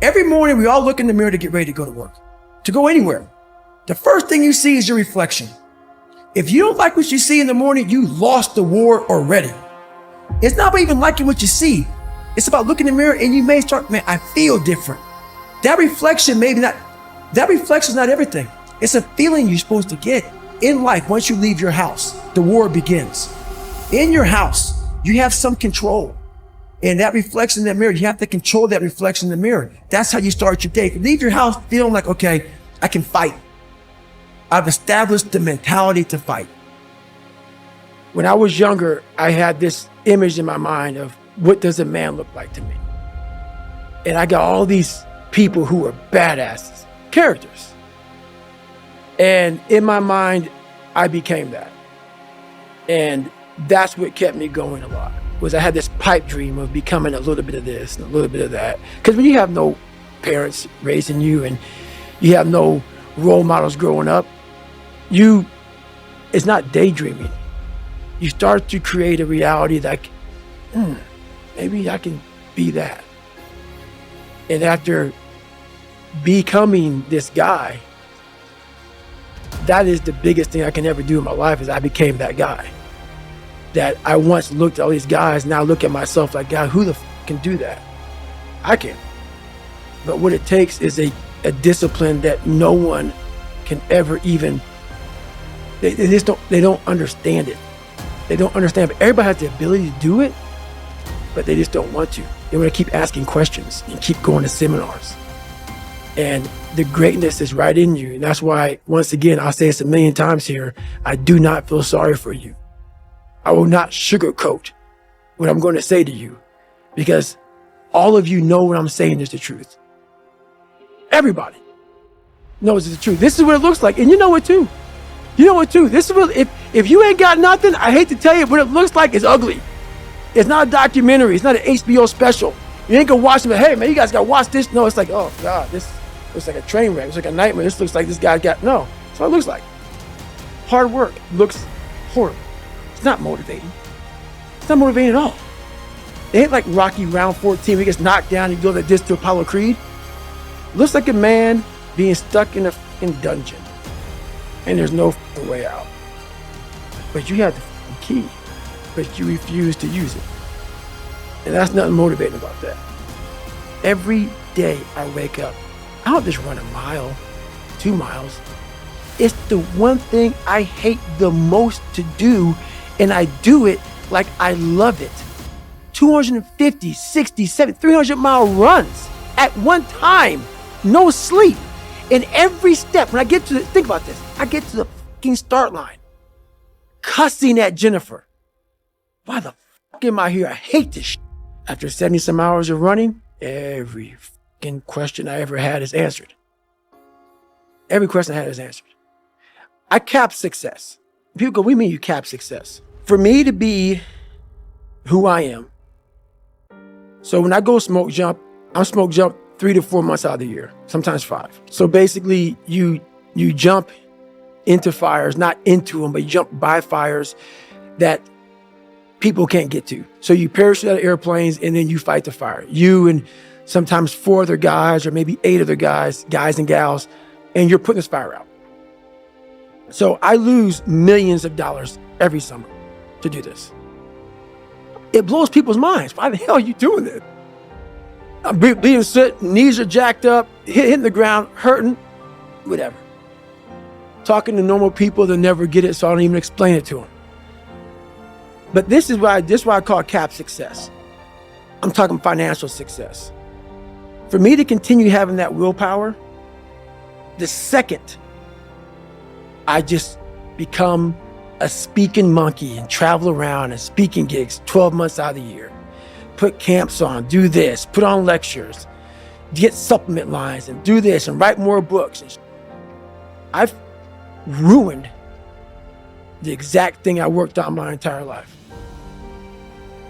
Every morning, we all look in the mirror to get ready to go to work, to go anywhere. The first thing you see is your reflection. If you don't like what you see in the morning, you lost the war already. It's not about even liking what you see. It's about looking in the mirror and you may start, man, I feel different. That reflection is not everything. It's a feeling you're supposed to get in life. Once you leave your house, the war begins. In your house, you have some control. And that reflection in the mirror, you have to control that reflection in the mirror. That's how you start your day. If you leave your house feeling like, okay, I can fight. I've established the mentality to fight. When I was younger, I had this image in my mind of what does a man look like to me? And I got all these people who are badasses, characters. And in my mind, I became that. And that's what kept me going a lot, was I had this pipe dream of becoming a little bit of this and a little bit of that. Because when you have no parents raising you and you have no role models growing up, it's not daydreaming. You start to create a reality that, maybe I can be that. And after becoming this guy, that is the biggest thing I can ever do in my life, is I became that guy. That I once looked at all these guys, now look at myself like, God, who the can do that? I can. But what it takes is a discipline that no one can ever even, they don't understand it. They don't understand, but everybody has the ability to do it, but they just don't want to. They want to keep asking questions and keep going to seminars. And the greatness is right in you. And that's why, once again, I'll say this a million times here, I do not feel sorry for you. I will not sugarcoat what I'm going to say to you, because all of you know what I'm saying is the truth. Everybody knows it's the truth. This is what it looks like. And you know it too. You know it too. This is what, if you ain't got nothing, I hate to tell you, what it looks like is ugly. It's not a documentary. It's not an HBO special. You ain't gonna watch it, but hey man, you guys gotta watch this. No, it's like, oh God, this looks like a train wreck. It's like a nightmare. This looks like this guy got, no. That's what it looks like. Hard work looks horrible. It's not motivating. It's not motivating at all. It ain't like Rocky round 14 where he gets knocked down and you go like this to Apollo Creed. It looks like a man being stuck in a dungeon and there's no way out. But you have the key, but you refuse to use it. And that's nothing motivating about that. Every day I wake up, I don't just run a mile, 2 miles. It's the one thing I hate the most to do, and I do it like I love it. 250, 60, 70, 300-mile runs at one time, no sleep. And every step, when I get to the, think about this, I get to the fucking start line, cussing at Jennifer. Why the fuck am I here? I hate this shit. After 70 some hours of running, every fucking question I ever had is answered. Every question I had is answered. I cap success. People go, what do you mean you cap success? For me to be who I am. So when I go smoke jump, I'm smoke jump 3 to 4 months out of the year, sometimes 5. So basically you jump into fires, not into them, but you jump by fires that people can't get to. So you parachute out of airplanes and then you fight the fire. You and sometimes 4 other guys or maybe 8 other guys and gals, and you're putting this fire out. So I lose millions of dollars every summer to do this. It blows people's minds. Why the hell are you doing this? I'm being sick, knees are jacked up, hitting the ground, hurting, whatever. Talking to normal people, they'll never get it, so I don't even explain it to them. But this is why I call cap success. I'm talking financial success. For me to continue having that willpower, the second I just become a speaking monkey and travel around and speaking gigs 12 months out of the year, put camps on, do this, put on lectures, get supplement lines and do this and write more books. I've ruined the exact thing I worked on my entire life.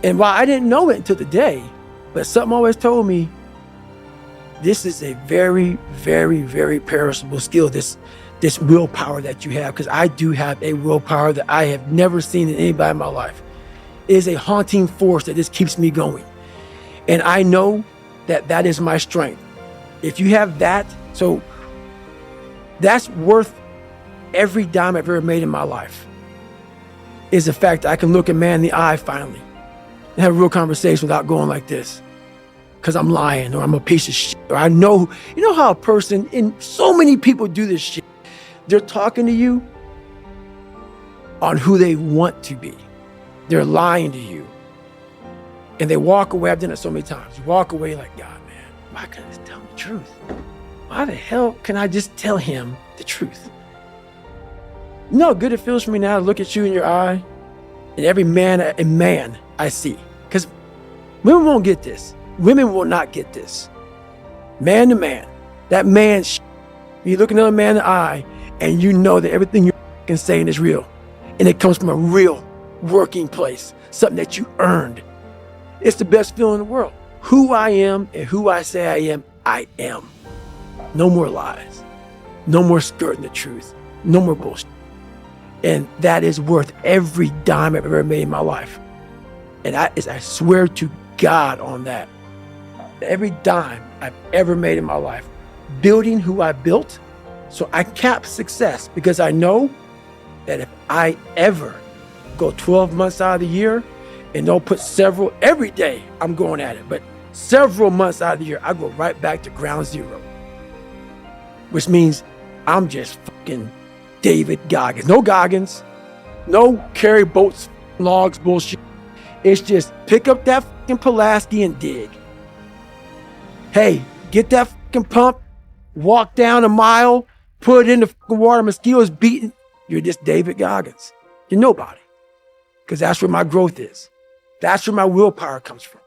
And while I didn't know it until today, but something always told me, this is a very, very, very perishable skill, this willpower that you have, because I do have a willpower that I have never seen in anybody in my life. It is a haunting force that just keeps me going. And I know that that is my strength. If you have that, so that's worth every dime I've ever made in my life, is the fact that I can look a man in the eye finally and have a real conversation without going like this, because I'm lying or I'm a piece of shit. Or I know, you know how a person, and so many people do this shit, they're talking to you on who they want to be. They're lying to you. And they walk away. I've done it so many times. You walk away like, God, man, why can't I just tell him the truth? Why the hell can I just tell him the truth? You know how good it feels for me now to look at you in your eye and every man I see. Because women won't get this. Women will not get this. Man to man, that man, you look another man in the eye and you know that everything you're saying is real. And it comes from a real working place, something that you earned. It's the best feeling in the world. Who I am and who I say I am, I am. No more lies. No more skirting the truth. No more bullshit. And that is worth every dime I've ever made in my life. And I swear to God on that. Every dime I've ever made in my life, building who I built, so I cap success, because I know that if I ever go 12 months out of the year and don't put every day I'm going at it, but several months out of the year, I go right back to ground zero. Which means I'm just fucking David Goggins. No Goggins, no carry boats, logs, bullshit. It's just pick up that fucking Pulaski and dig. Hey, get that fucking pump, walk down a mile, put it in the fucking water, mosquitoes beating. You're just David Goggins. You're nobody. Because that's where my growth is. That's where my willpower comes from.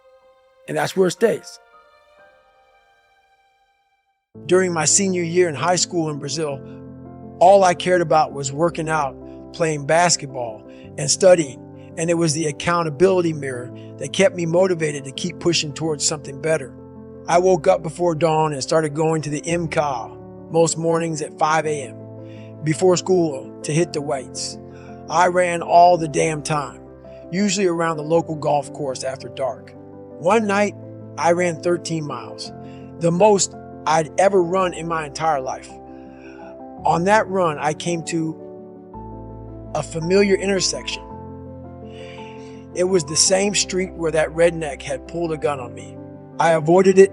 And that's where it stays. During my senior year in high school in Brazil, all I cared about was working out, playing basketball, and studying. And it was the accountability mirror that kept me motivated to keep pushing towards something better. I woke up before dawn and started going to the MCA most mornings at 5 a.m. before school to hit the weights. I ran all the damn time, usually around the local golf course after dark. One night, I ran 13 miles, the most I'd ever run in my entire life. On that run, I came to a familiar intersection. It was the same street where that redneck had pulled a gun on me. I avoided it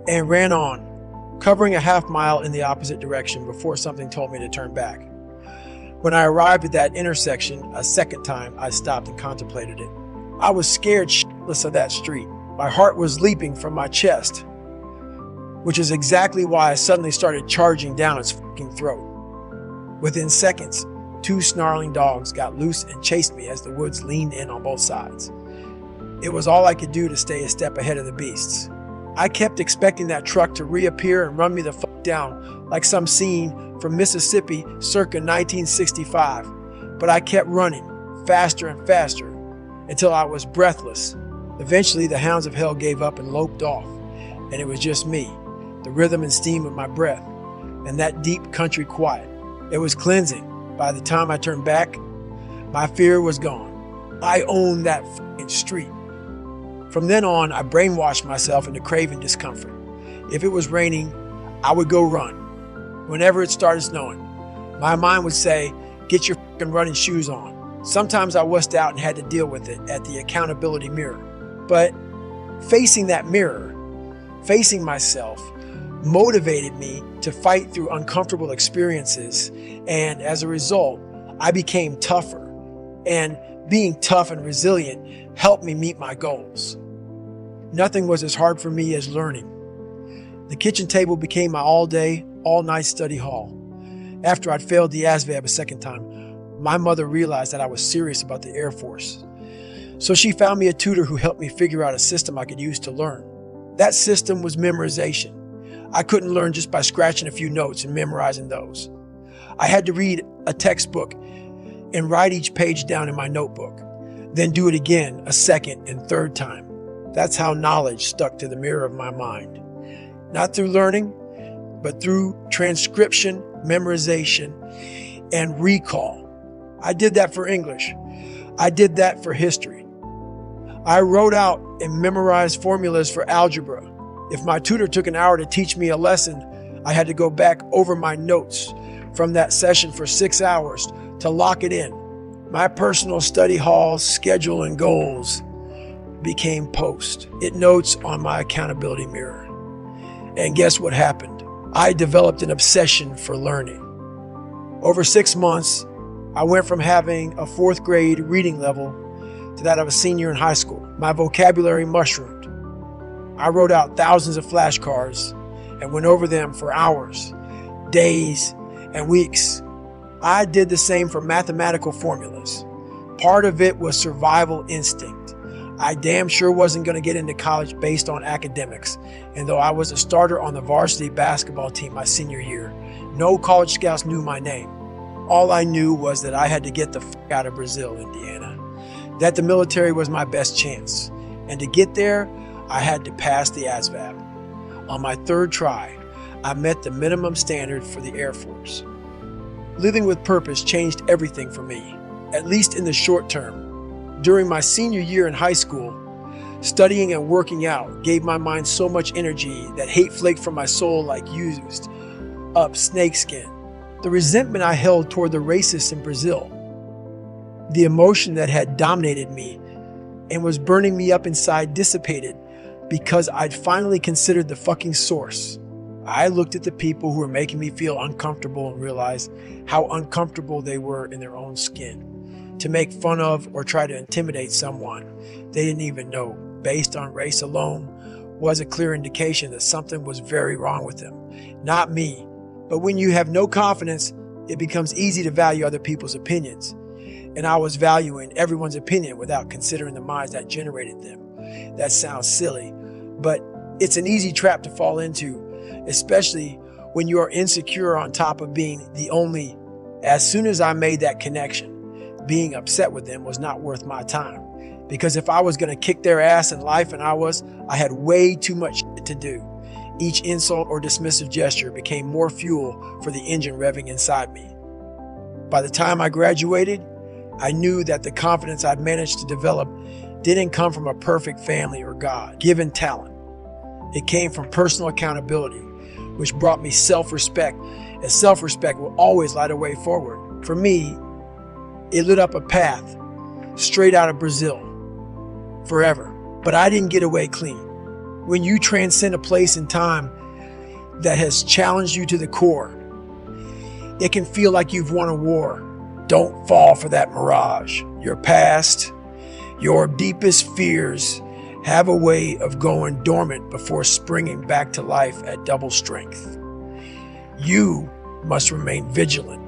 and ran on, covering a half mile in the opposite direction before something told me to turn back. When I arrived at that intersection a second time, I stopped and contemplated it. I was scared shitless of that street. My heart was leaping from my chest, which is exactly why I suddenly started charging down its fucking throat. Within seconds, 2 snarling dogs got loose and chased me as the woods leaned in on both sides. It was all I could do to stay a step ahead of the beasts. I kept expecting that truck to reappear and run me the fuck down like some scene from Mississippi circa 1965. But I kept running, faster and faster, until I was breathless. Eventually, the hounds of hell gave up and loped off, and it was just me, the rhythm and steam of my breath, and that deep country quiet. It was cleansing. By the time I turned back, my fear was gone. I owned that fucking street. From then on, I brainwashed myself into craving discomfort. If it was raining, I would go run. Whenever it started snowing, my mind would say, get your fucking running shoes on. Sometimes I wussed out and had to deal with it at the accountability mirror. But facing that mirror, facing myself, motivated me to fight through uncomfortable experiences. And as a result, I became tougher. And being tough and resilient helped me meet my goals. Nothing was as hard for me as learning. The kitchen table became my all-day, all-night study hall. After I'd failed the ASVAB a second time, my mother realized that I was serious about the Air Force. So she found me a tutor who helped me figure out a system I could use to learn. That system was memorization. I couldn't learn just by scratching a few notes and memorizing those. I had to read a textbook and write each page down in my notebook, then do it again a second and third time. That's how knowledge stuck to the mirror of my mind. Not through learning, but through transcription, memorization, and recall. I did that for English. I did that for history. I wrote out and memorized formulas for algebra. If my tutor took an hour to teach me a lesson, I had to go back over my notes from that session for 6 hours to lock it in. My personal study hall schedule and goals became Post-it notes on my accountability mirror. And guess what happened? I developed an obsession for learning. Over 6 months, I went from having a 4th grade reading level to that of a senior in high school. My vocabulary mushroomed. I wrote out thousands of flashcards and went over them for hours, days, and weeks. I did the same for mathematical formulas. Part of it was survival instinct. I damn sure wasn't going to get into college based on academics, and though I was a starter on the varsity basketball team my senior year, no college scouts knew my name. All I knew was that I had to get the fuck out of Brazil, Indiana, that the military was my best chance, and to get there, I had to pass the ASVAB. On my 3rd try, I met the minimum standard for the Air Force. Living with purpose changed everything for me, at least in the short term. During my senior year in high school, studying and working out gave my mind so much energy that hate flaked from my soul like used up snakeskin. The resentment I held toward the racists in Brazil, the emotion that had dominated me and was burning me up inside dissipated because I'd finally considered the fucking source. I looked at the people who were making me feel uncomfortable and realized how uncomfortable they were in their own skin. To make fun of or try to intimidate someone they didn't even know based on race alone was a clear indication that something was very wrong with them. Not me. But when you have no confidence, it becomes easy to value other people's opinions. And I was valuing everyone's opinion without considering the minds that generated them. That sounds silly, but it's an easy trap to fall into, especially when you are insecure on top of being the only. As soon as I made that connection, being upset with them was not worth my time. Because if I was going to kick their ass in life, and I had way too much shit to do. Each insult or dismissive gesture became more fuel for the engine revving inside me. By the time I graduated, I knew that the confidence I'd managed to develop didn't come from a perfect family or God-given talent. It came from personal accountability, which brought me self-respect, and self-respect will always light a way forward. For me, it lit up a path straight out of Brazil, forever. But I didn't get away clean. When you transcend a place and time that has challenged you to the core, it can feel like you've won a war. Don't fall for that mirage. Your past, your deepest fears have a way of going dormant before springing back to life at double strength. You must remain vigilant.